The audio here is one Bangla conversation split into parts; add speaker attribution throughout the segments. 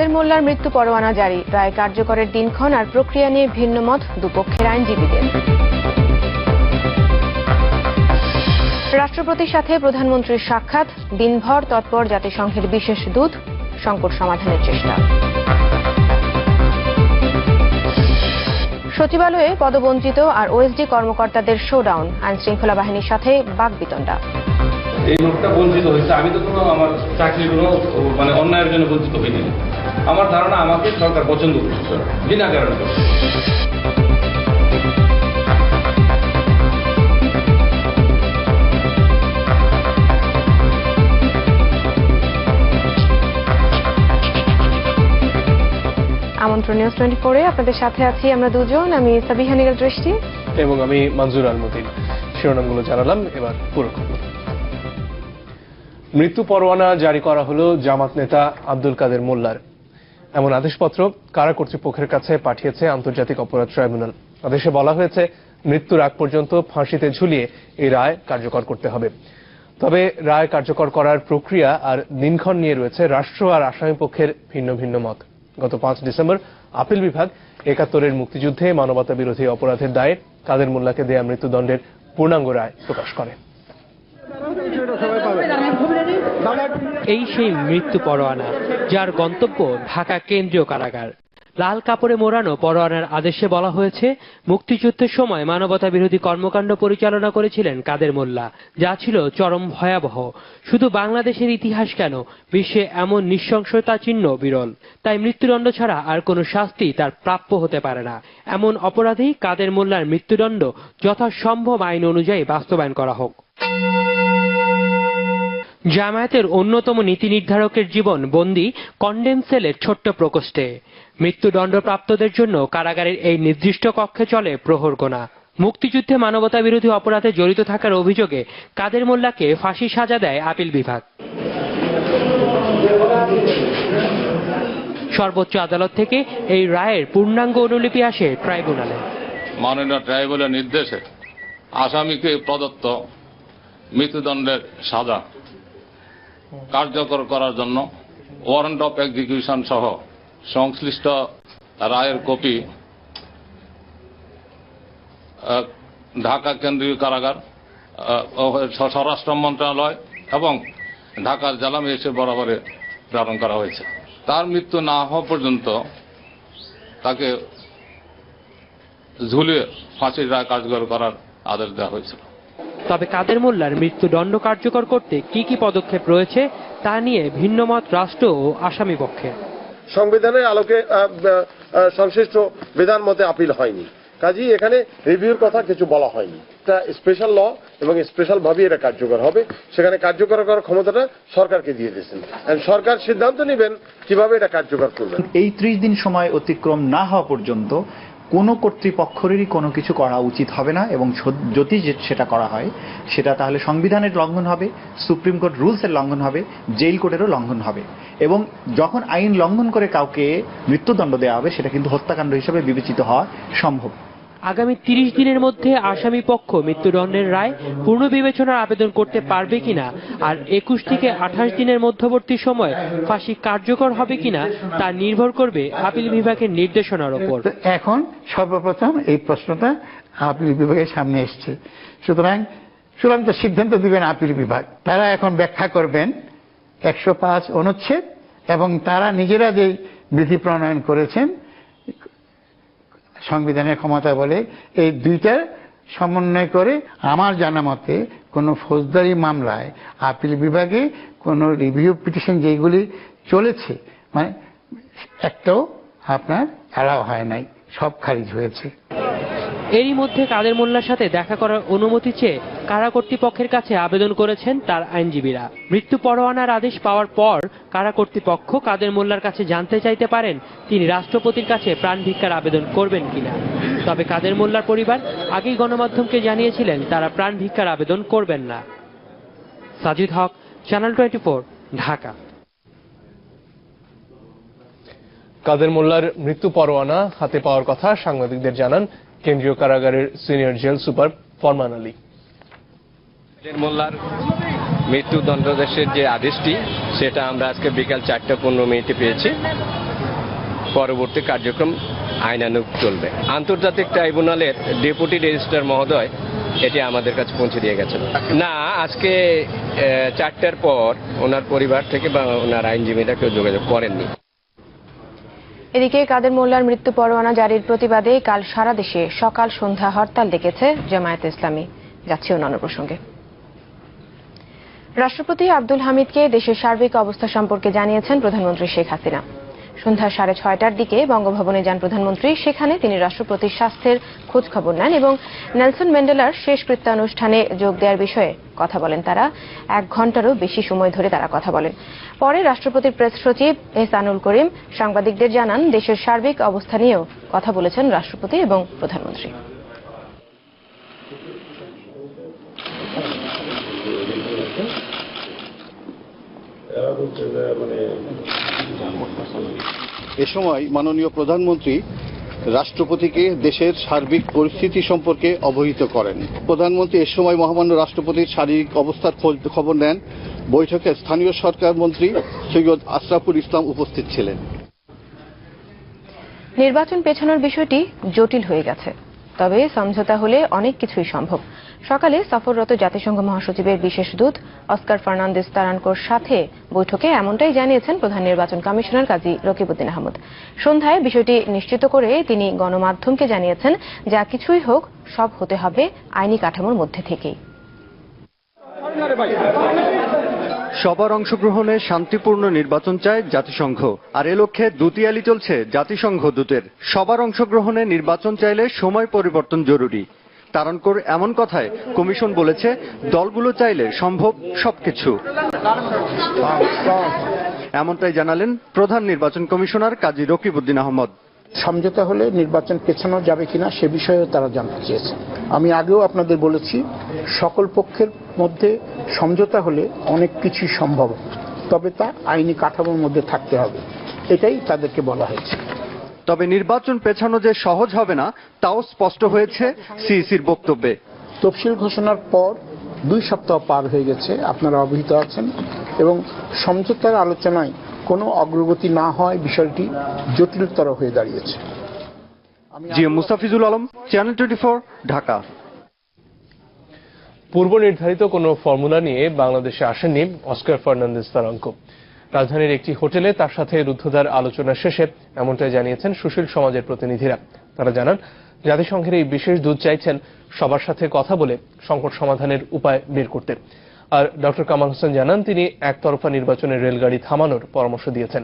Speaker 1: কাদের মোল্লার মৃত্যু পরোয়ানা জারি, রায় কার্যকরের দিনক্ষণ আর প্রক্রিয়া নিয়ে ভিন্ন মত দুপক্ষের আইনজীবীদের। রাষ্ট্রপতির সাথে প্রধানমন্ত্রীর সাক্ষাৎ, দিনভর তৎপর জাতিসংঘের বিশেষ দূত, সংকট সমাধানের চেষ্টা। সচিবালয়ে পদবঞ্চিত আর ওএসডি কর্মকর্তাদের শোডাউন, আইন শৃঙ্খলা বাহিনীর সাথে বাকবিতণ্ডা।
Speaker 2: এই লোকটা বঞ্চিত হয়েছে, আমি তো কোনো আমার চাকরির কোনো অন্যায়ের জন্য বঞ্চিত হইনি। আমার ধারণা আমাকে সরকার পছন্দ করছে বিনা কারণে।
Speaker 1: আমন্ত্রণ নিউজ 24-এ আপনাদের সাথে আছি আমরা দুজন, আমি সাবিহা নিগার দৃষ্টি
Speaker 3: এবং আমি মঞ্জুর আল মতিন। শিরোনামগুলো জানালাম, এবার পুরো খবর। মৃত্যু পরোয়ানা জারি করা হলো জামাত নেতা আব্দুল কাদের মোল্লার। এমন আদেশপত্র কারা কর্তৃপক্ষের কাছে পাঠিয়েছে আন্তর্জাতিক অপরাধ ট্রাইব্যুনাল। আদেশে বলা হয়েছে মৃত্যুর আগ পর্যন্ত ফাঁসিতে ঝুলিয়ে এই রায় কার্যকর করতে হবে। তবে রায় কার্যকর করার প্রক্রিয়া আর দিনক্ষণ নিয়ে রয়েছে রাষ্ট্র আর আসামি পক্ষের ভিন্ন ভিন্ন মত। গত 5 ডিসেম্বর আপিল বিভাগ 71-এর মুক্তিযুদ্ধে মানবতা বিরোধী অপরাধের দায়ে কাদের মোল্লাকে দেয়া মৃত্যুদণ্ডের পূর্ণাঙ্গ রায় প্রকাশ করে।
Speaker 4: এই সেই মৃত্যু পরোয়ানা, যার গন্তব্য ঢাকা কেন্দ্রীয় কারাগার। লাল কাপড়ে মোড়ানো পরোয়ানার আদেশে বলা হয়েছে, মুক্তিযুদ্ধের সময় মানবতা বিরোধী কর্মকাণ্ড পরিচালনা করেছিলেন কাদের মোল্লা, যা ছিল চরম ভয়াবহ। শুধু বাংলাদেশের ইতিহাস কেন, বিশ্বে এমন নৃশংসতা চিহ্ন বিরল। তাই মৃত্যুদণ্ড ছাড়া আর কোনো শাস্তি তার প্রাপ্য হতে পারে না। এমন অপরাধেই কাদের মোল্লার মৃত্যুদণ্ড যথাসম্ভব আইন অনুযায়ী বাস্তবায়ন করা হোক। জামায়াতের অন্যতম নীতি নির্ধারকের জীবন বন্দী কন্ডেম সেলের ছোট্ট প্রকোষ্ঠে। মৃত্যুদণ্ডপ্রাপ্তদের জন্য কারাগারের এই নির্দিষ্ট কক্ষে চলে প্রহর গোনা। মুক্তিযুদ্ধে মানবতা বিরোধী অপরাধে জড়িত থাকার অভিযোগে কাদের মোল্লাকে ফাঁসি সাজা দেয় আপিল বিভাগ। সর্বোচ্চ আদালত থেকে এই রায়ের পূর্ণাঙ্গ অনুলিপি আসে ট্রাইব্যুনালে।
Speaker 5: মাননীয় ট্রাইব্যুনালের নির্দেশে আসামিকে প্রদত্ত মৃত্যুদণ্ডের সাজা কার্যকর করার জন্য ওয়ারেন্ট অফ এক্সিকিউশন সহ সংশ্লিষ্ট রায়ের কপি ঢাকা কেন্দ্রীয় কারাগার, স্বরাষ্ট্র মন্ত্রণালয় এবং ঢাকার জেলা ম্যাজিস্ট্রেট বরাবরে প্রেরণ করা হয়েছে। তার মৃত্যু না হওয়া পর্যন্ত তাকে ঝুলিয়ে ফাঁসির রায় কার্যকর করার আদেশ দেওয়া হয়েছিল।
Speaker 4: তবে কাদের মোল্লার মৃত্যুদণ্ড কার্যকর করতে কি কি পদক্ষেপ রয়েছে তা নিয়ে ভিন্ন মত রাষ্ট্র ও আসামি পক্ষে।
Speaker 6: সংবিধানের আলোকে সংশ্লিষ্ট বিধান মতে আপিল হয়নি, কাজেই এখানে রিভিউর কথা কিছু বলা হয়নি। এটা স্পেশাল ল এবং স্পেশাল ভাবে এটা কার্যকর হবে। সেখানে কার্যকর করার ক্ষমতাটা সরকারকে দিয়ে দিয়েছেন, সরকার সিদ্ধান্ত নেবেন কিভাবে এটা কার্যকর করবেন।
Speaker 7: এই 30 দিন সময় অতিক্রম না হওয়া পর্যন্ত কোনো কর্তৃপক্ষেরই কোনো কিছু করা উচিত হবে না, এবং যদি সেটা করা হয় সেটা তাহলে সংবিধানের লঙ্ঘন হবে, সুপ্রিম কোর্ট রুলসের লঙ্ঘন হবে, জেল কোর্টেরও লঙ্ঘন হবে। এবং যখন আইন লঙ্ঘন করে কাউকে মৃত্যুদণ্ড দেওয়া হবে সেটা কিন্তু হত্যাকাণ্ড হিসেবে বিবেচিত হওয়া সম্ভব।
Speaker 4: আগামী 30 দিনের মধ্যে আসামি পক্ষ মৃত্যুদণ্ডের রায় পুনর্বিবেচনার আবেদন করতে পারবে কিনা আর 21 থেকে 28 দিনের মধ্যবর্তী সময় ফাঁসি কার্যকর হবে কিনা তা নির্ভর করবে আপিল বিভাগের নির্দেশনার উপর।
Speaker 8: এখন সর্বপ্রথম এই প্রশ্নটা আপিল বিভাগের সামনে এসছে, সুতরাং চূড়ান্ত সিদ্ধান্ত দিবেন আপিল বিভাগ। তারা এখন ব্যাখ্যা করবেন 105 অনুচ্ছেদ এবং তারা নিজেরা যে বিধি প্রণয়ন করেছেন সংবিধানের ক্ষমতা বলে, এই দুইটার সমন্বয় করে আমার জানা মতে কোনো ফৌজদারি মামলায় আপিল বিভাগে কোনো রিভিউ পিটিশন যেগুলি চলেছে মানে একটাও আপনার অ্যালাউ হয় নাই, সব খারিজ হয়েছে।
Speaker 4: এরই মধ্যে কাদের মোল্লার সাথে দেখা করার অনুমতি চেয়ে কারা কর্তৃপক্ষের কাছে আবেদন করেছেন তার আইনজীবীরা। মৃত্যু পরোয়ানার আদেশ পাওয়ার পর কারা কর্তৃপক্ষ কাদের মোল্লার কাছে জানতে চাইতে পারেন তিনি রাষ্ট্রপতির কাছে প্রাণ ভিক্ষার আবেদন করবেন কিনা। তবে কাদের মোল্লার পরিবার আগেই গণমাধ্যমকে জানিয়েছিলেন তারা প্রাণ ভিক্ষার আবেদন করবেন না। সাজিদ হক, চ্যানেল 24, ঢাকা।
Speaker 3: কাদের মোল্লার মৃত্যু পরোয়ানা হাতে পাওয়ার কথা সাংবাদিকদের জানান কেন্দ্রীয় কারাগারের সিনিয়র জেল সুপার ফরমান আলী।
Speaker 9: কাদের মোল্লার মৃত্যুদণ্ডাদেশের যে আদেশটি সেটা আমরা আজকে বিকাল 4টা 15 মিনিটে পেয়েছি। পরবর্তী কার্যক্রম আইনানুগ চলবে। আন্তর্জাতিক ট্রাইব্যুনালের ডেপুটি রেজিস্ট্রার মহোদয় এটি আমাদের কাছে পৌঁছে দিয়ে গেছেন। না, আজকে 4টার পর ওনার পরিবার থেকে বা ওনার আইনজীবীরা কেউ যোগাযোগ করেননি।
Speaker 1: এদিকে কাদের মোল্লার মৃত্যু পরোয়ানা জারির প্রতিবাদে কাল সারা দেশে সকাল সন্ধ্যা হরতাল ডেকেছে জামায়াতে ইসলামী। যাচ্ছে অন্যান্য প্রসঙ্গে। রাষ্ট্রপতি আব্দুল হামিদকে দেশের সার্বিক অবস্থা সম্পর্কে জানিয়েছেন প্রধানমন্ত্রী শেখ হাসিনা। সন্ধ্যা 6:30টার দিকে বঙ্গভবনে যান প্রধানমন্ত্রী। সেখানে তিনি রাষ্ট্রপতির স্বাস্থ্যের খোঁজ খবর নেন এবং নেলসন ম্যান্ডেলার শেষকৃত্যানুষ্ঠানে যোগ দেওয়ার বিষয়ে কথা বলেন। তারা 1 ঘণ্টারও বেশি সময় ধরে তারা কথা বলেন। পরে রাষ্ট্রপতির প্রেস সচিব এহসানুল করিম সাংবাদিকদের জানান, দেশের সার্বিক অবস্থা নিয়েও কথা বলেছেন রাষ্ট্রপতি এবং প্রধানমন্ত্রী।
Speaker 10: এ সময় মাননীয় প্রধানমন্ত্রী রাষ্ট্রপতিকে দেশের সার্বিক পরিস্থিতি সম্পর্কে অবহিত করেন। প্রধানমন্ত্রী এ সময় মহামান্য রাষ্ট্রপতির শারীরিক অবস্থার খবর নেন। বৈঠকে স্থানীয় সরকার মন্ত্রী সৈয়দ আশরাফুল ইসলাম উপস্থিত ছিলেন।
Speaker 1: নির্বাচন পেছানোর বিষয়টি জটিল হয়ে গেছে, তবে সমঝোতা হলে অনেক কিছুই সম্ভব। সকালে সফররত জাতিসংঘ মহাসচিবের বিশেষ দূত অস্কার ফার্নান্দেজ তারানকোর সাথে বৈঠকে এমনটাই জানিয়েছেন প্রধান নির্বাচন কমিশনার কাজী রকিবউদ্দিন আহমদ। সন্ধ্যায় বিষয়টি নিশ্চিত করে তিনি গণমাধ্যমকে জানিয়েছেন, যা কিছুই হোক সব হতে হবে আইনি কাঠামোর মধ্যে থেকেই।
Speaker 11: সবার অংশগ্রহণে শান্তিপূর্ণ নির্বাচন চায় জাতিসংঘ, আর এ লক্ষ্যে দুতিয়ালি চলছে জাতিসংঘ দূতের। সবার অংশগ্রহণে নির্বাচন চাইলে সময় পরিবর্তন জরুরি। তারানকোর এমন কথায় কমিশন বলেছে, দলগুলো চাইলে সম্ভব সবকিছু। এমনটাই জানালেন প্রধান নির্বাচন কমিশনার কাজী রকিবউদ্দিন আহমদ।
Speaker 12: সমঝোতা হলে নির্বাচন পেছানো যাবে কিনা সে বিষয়েও তারা জানতে চেয়েছে। আমি আগেও আপনাদের বলেছি, সকল পক্ষের মধ্যে সমঝোতা হলে অনেক কিছু সম্ভব, তবে তা আইনি কাঠামোর মধ্যে থাকতে হবে, এটাই তাদেরকে বলা হয়েছে।
Speaker 11: তবে নির্বাচন পেছানো যে সহজ হবে না তাও স্পষ্ট হয়েছে সিইসির বক্তব্যে।
Speaker 12: তফসিল ঘোষণার পর 2 সপ্তাহ পার হয়ে গেছে, আপনারা অবহিত আছেন, এবং সমঝোতার আলোচনায় কোনো অগ্রগতি না হয় বিষয়টি জটিলতর হয়ে দাঁড়িয়েছে।
Speaker 11: G M Mustafizul Alam, channel 24, Dhaka.
Speaker 3: পূর্ব নির্ধারিত কোনো ফর্মুলা নিয়ে বাংলাদেশে আসেননি অস্কার ফার্নান্দেজ তারানকো। রাজধানীর একটি হোটেলে তার সাথে রুদ্ধদ্বার আলোচনা শেষে এমনটাই জানিয়েছেন সুশীল সমাজের প্রতিনিধিরা। তারা জানান, জাতিসংঘের এই বিশেষ দূত চাইছেন সবার সাথে কথা বলে সংকট সমাধানের উপায় বের করতে। আর ডক্টর কামাল হোসেন জানান, তিনি একতরফা নির্বাচনের রেলগাড়ি থামানোর পরামর্শ দিয়েছেন।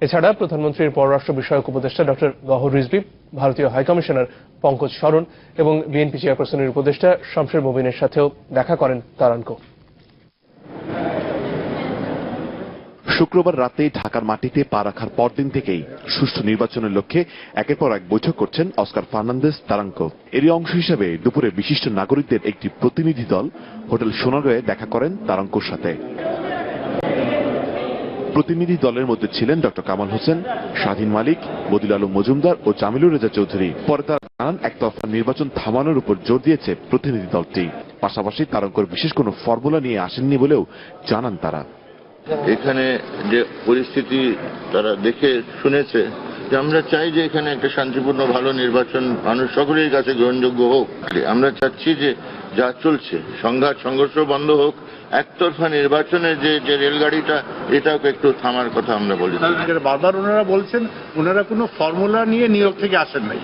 Speaker 3: এছাড়া প্রধানমন্ত্রীর পররাষ্ট্র বিষয়ক উপদেষ্টা ডক্টর গওহর রিজভী, ভারতীয় হাইকমিশনার পঙ্কজ শরণ এবং বিএনপি চেয়ারপারসনের উপদেষ্টা শামসের মোবিনের সাথেও দেখা করেন তারানকো।
Speaker 13: শুক্রবার রাতে ঢাকার মাটিতে পা রাখার পরদিন থেকেই সুষ্ঠু নির্বাচনের লক্ষ্যে একের পর এক বৈঠক করছেন অস্কার ফার্নান্দেজ তারানকো। এরই অংশ হিসেবে দুপুরে বিশিষ্ট নাগরিকদের একটি প্রতিনিধি দল হোটেল সোনারগাঁয়ে দেখা করেন তারানকোর সাথে। প্রতিনিধি দলের মধ্যে ছিলেন ডক্টর কামাল হোসেন, স্বাধীন মালিক, বদিল আলম মজুমদার ও জামিলুর রেজা চৌধুরী। পরে তারা জানান, একতরফা নির্বাচন থামানোর উপর জোর দিয়েছে প্রতিনিধি দলটি। পাশাপাশি তারানকোর বিশেষ কোনো ফর্মুলা নিয়ে আসেননি বলেও জানান তারা।
Speaker 14: এখানে যে পরিস্থিতি তারা দেখে শুনেছে, যে আমরা চাই যে এখানে একটা শান্তিপূর্ণ ভালো নির্বাচন মানুষ সকলের কাছে গ্রহণযোগ্য হোক। আমরা চাচ্ছি যে যা চলছে সংঘাত সংঘর্ষ বন্ধ হোক, একতরফা নির্বাচনের যে রেলগাড়িটা এটাও একটু থামার কথা আমরা বলি।
Speaker 6: বারবার ওনারা বলছেন ওনারা কোনো ফর্মুলা নিয়ে নিয়োগ থেকে আসেন নাই,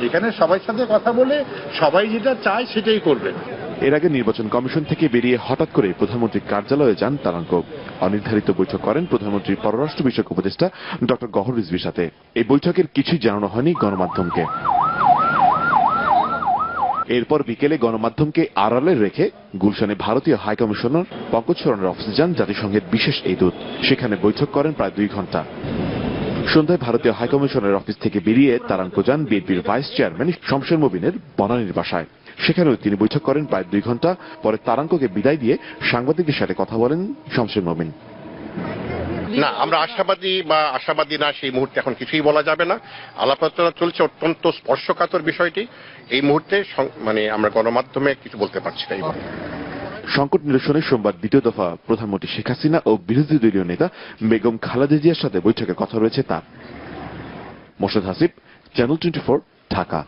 Speaker 6: এখানে সবাই সাথে কথা বলে সবাই যেটা চায় সেটাই করবেন।
Speaker 13: এর আগে নির্বাচন কমিশন থেকে বেরিয়ে হঠাৎ করে প্রধানমন্ত্রীর কার্যালয়ে যান তারানকো। অনির্ধারিত বৈঠক করেন প্রধানমন্ত্রীর পররাষ্ট্র বিষয়ক উপদেষ্টা ডক্টর গওহর রিজভীর সাথে। এই বৈঠকের কিছুই জানানো হয়নি গণমাধ্যমকে। এরপর বিকেলে গণমাধ্যমকে আড়ালে রেখে গুলশানে ভারতীয় হাইকমিশনার পঙ্কজ শরণের অফিসে যান জাতিসংঘের বিশেষ এই দূত। সেখানে বৈঠক করেন প্রায় 2 ঘণ্টা। সন্ধ্যায় ভারতীয় হাইকমিশনের অফিস থেকে বেরিয়ে তারানকো যান বিএনপির ভাইস চেয়ারম্যান শামসের মোবিনের বনানীর বাসায়। সেখানেও তিনি বৈঠক করেন প্রায় 2 ঘণ্টা। পরে তারানকোকে বিদায় দিয়ে সাংবাদিকদের সাথে কথা বলেন শামসের মোবিন।
Speaker 6: না, আমরা আশাবাদী না, সেই মুহূর্তে এখন কিছুই বলা যাবে না। আলাপ আলোচনা চলছে, অত্যন্ত স্পর্শকাতর বিষয়টি। এই মুহূর্তে আমরা গণমাধ্যমে কিছু বলতে পারছি না।
Speaker 13: সংকট নিরসনে সোমবার দ্বিতীয় দফা প্রধানমন্ত্রী শেখ হাসিনা ও বিরোধী দলীয় নেতা বেগম খালেদা জিয়ার সাথে বৈঠকে কথা রয়েছে তার। মোর্শেদ হাসিব, চ্যানেল 24, ঢাকা।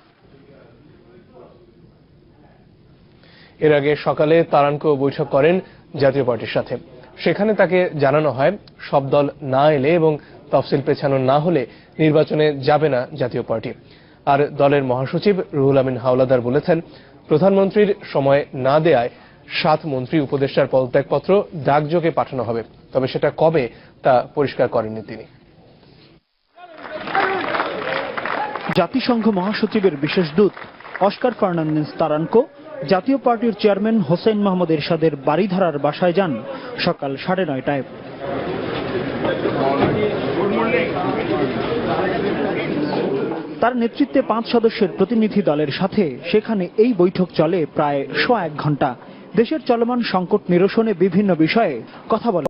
Speaker 3: এর আগে সকালে তারানকো বৈঠক করেন জাতীয় পার্টির সাথে। সেখানে তাকে জানানো হয় সব দল না এলে এবং তফসিল পেছানো না হলে নির্বাচনে যাবে না জাতীয় পার্টি। আর দলের মহাসচিব রুহুল আমিন হাওলাদার বলেছেন, প্রধানমন্ত্রীর সময় না দেয়ায় 7 মন্ত্রী উপদেষ্টার পদত্যাগপত্র ডাকযোগে পাঠানো হবে, তবে সেটা কবে তা পরিষ্কার করেননি তিনি।
Speaker 15: জাতিসংঘ মহাসচিবের বিশেষ দূত অস্কার ফার্নান্দেজ তারানকো জাতীয় পার্টির চেয়ারম্যান হোসেন মোহাম্মদ এরশাদের বাড়িধারার বাসায় যান সকাল 9:30টায়। তার নেতৃত্বে 5 সদস্যের প্রতিনিধি দলের সাথে সেখানে এই বৈঠক চলে প্রায় 1.25 ঘন্টা। দেশের চলমান সংকট নিরসনে বিভিন্ন বিষয়ে কথা বলে